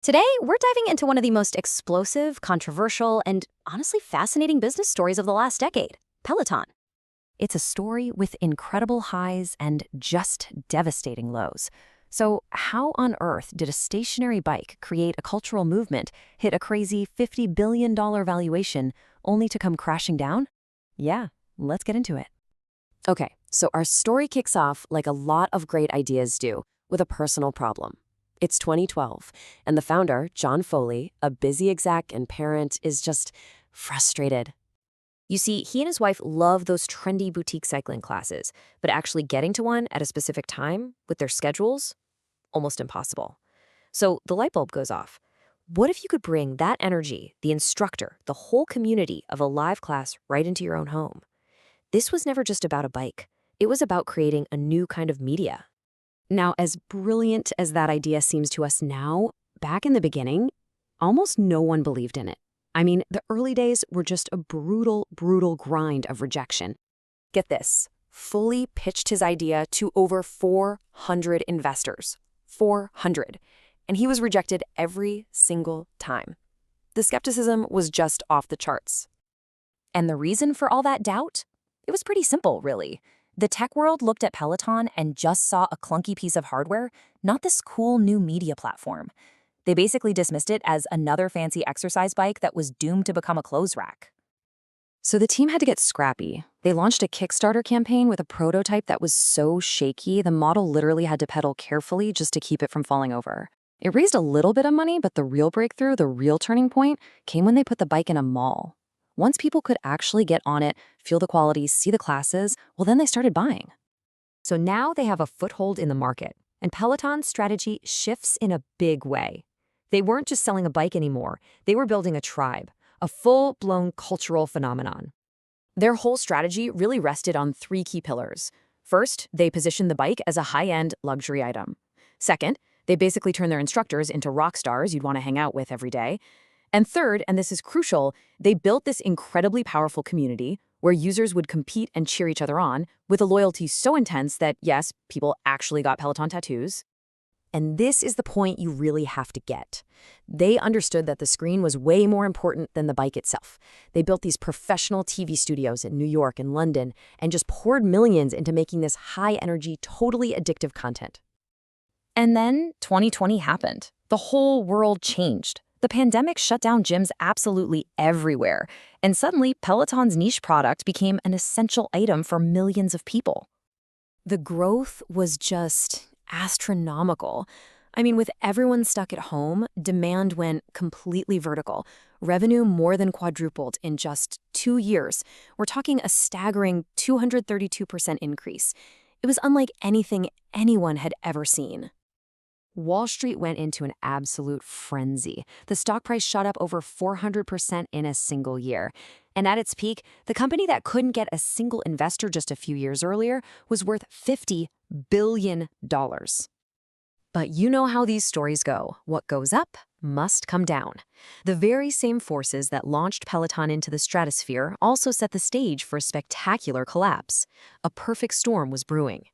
Today, we're diving into one of the most explosive, controversial, and honestly fascinating business stories of the last decade, Peloton. It's a story with incredible highs and just devastating lows. So, how on earth did a stationary bike create a cultural movement, hit a crazy $50 billion valuation, only to come crashing down? Yeah, let's get into it. Okay, so our story kicks off like a lot of great ideas do, with a personal problem. It's 2012, and the founder, John Foley, a busy exec and parent, is just frustrated. You see, he and his wife love those trendy boutique cycling classes, but actually getting to one at a specific time with their schedules, almost impossible. So the light bulb goes off. What if you could bring that energy, the instructor, the whole community of a live class right into your own home? This was never just about a bike. It was about creating a new kind of media. Now, as brilliant as that idea seems to us now, back in the beginning, almost no one believed in it. I mean, the early days were just a brutal, brutal grind of rejection. Get this, Foley pitched his idea to over 400 investors. 400. And he was rejected every single time. The skepticism was just off the charts. And the reason for all that doubt? It was pretty simple, really. The tech world looked at Peloton and just saw a clunky piece of hardware, not this cool new media platform. They basically dismissed it as another fancy exercise bike that was doomed to become a clothes rack. So the team had to get scrappy. They launched a Kickstarter campaign with a prototype that was so shaky, the model literally had to pedal carefully just to keep it from falling over. It raised a little bit of money, but the real breakthrough, the real turning point, came when they put the bike in a mall. Once people could actually get on it, feel the quality, see the classes, well, then they started buying. So now they have a foothold in the market, and Peloton's strategy shifts in a big way. They weren't just selling a bike anymore, they were building a tribe, a full-blown cultural phenomenon. Their whole strategy really rested on three key pillars. First, they positioned the bike as a high-end luxury item. Second, they basically turned their instructors into rock stars you'd want to hang out with every day. And third, and this is crucial, they built this incredibly powerful community where users would compete and cheer each other on with a loyalty so intense that, yes, people actually got Peloton tattoos. And this is the point you really have to get. They understood that the screen was way more important than the bike itself. They built these professional TV studios in New York and London and just poured millions into making this high-energy, totally addictive content. And then 2020 happened. The whole world changed. The pandemic shut down gyms absolutely everywhere, and suddenly Peloton's niche product became an essential item for millions of people. The growth was just astronomical. I mean, with everyone stuck at home, demand went completely vertical. Revenue more than quadrupled in just 2 years. We're talking a staggering 232% increase. It was unlike anything anyone had ever seen. Wall Street went into an absolute frenzy. The stock price shot up over 400% in a single year. And at its peak, the company that couldn't get a single investor just a few years earlier was worth $50 billion. But you know how these stories go. What goes up must come down. The very same forces that launched Peloton into the stratosphere also set the stage for a spectacular collapse. A perfect storm was brewing.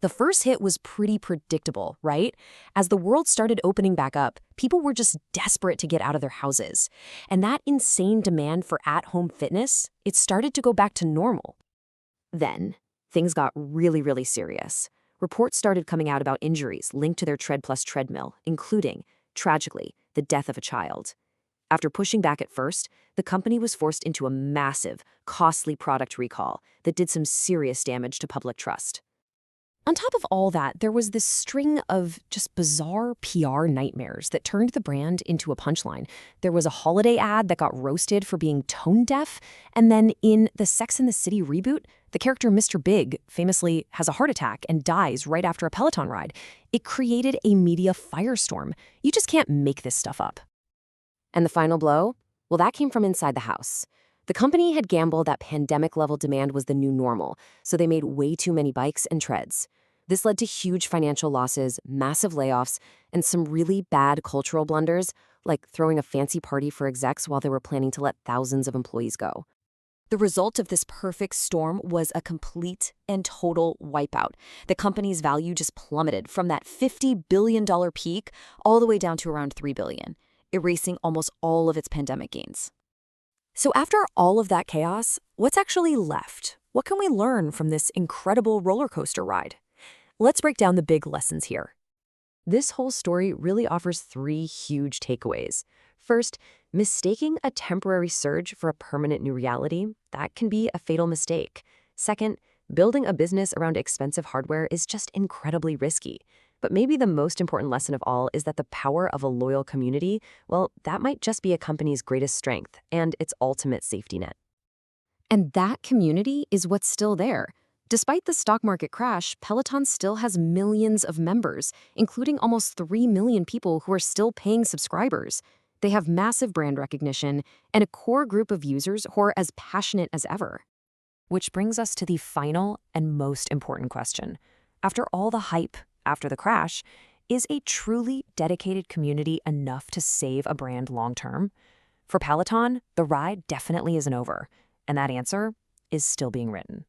The first hit was pretty predictable, right? As the world started opening back up, people were just desperate to get out of their houses. And that insane demand for at-home fitness, it started to go back to normal. Then, things got really, really serious. Reports started coming out about injuries linked to their Tread Plus treadmill, including, tragically, the death of a child. After pushing back at first, the company was forced into a massive, costly product recall that did some serious damage to public trust. On top of all that, there was this string of just bizarre PR nightmares that turned the brand into a punchline. There was a holiday ad that got roasted for being tone deaf, and then in the Sex and the City reboot, the character Mr. Big famously has a heart attack and dies right after a Peloton ride. It created a media firestorm. You just can't make this stuff up. And the final blow? Well, that came from inside the house. The company had gambled that pandemic-level demand was the new normal, so they made way too many bikes and treads. This led to huge financial losses, massive layoffs, and some really bad cultural blunders, like throwing a fancy party for execs while they were planning to let thousands of employees go. The result of this perfect storm was a complete and total wipeout. The company's value just plummeted from that $50 billion peak all the way down to around $3 billion, erasing almost all of its pandemic gains. So after all of that chaos, what's actually left? What can we learn from this incredible roller coaster ride? Let's break down the big lessons here. This whole story really offers three huge takeaways. First, mistaking a temporary surge for a permanent new reality, that can be a fatal mistake. Second, building a business around expensive hardware is just incredibly risky. But maybe the most important lesson of all is that the power of a loyal community, well, that might just be a company's greatest strength and its ultimate safety net. And that community is what's still there. Despite the stock market crash, Peloton still has millions of members, including almost 3 million people who are still paying subscribers. They have massive brand recognition and a core group of users who are as passionate as ever. Which brings us to the final and most important question. After all the hype, after the crash, is a truly dedicated community enough to save a brand long-term? For Peloton, the ride definitely isn't over, and that answer is still being written.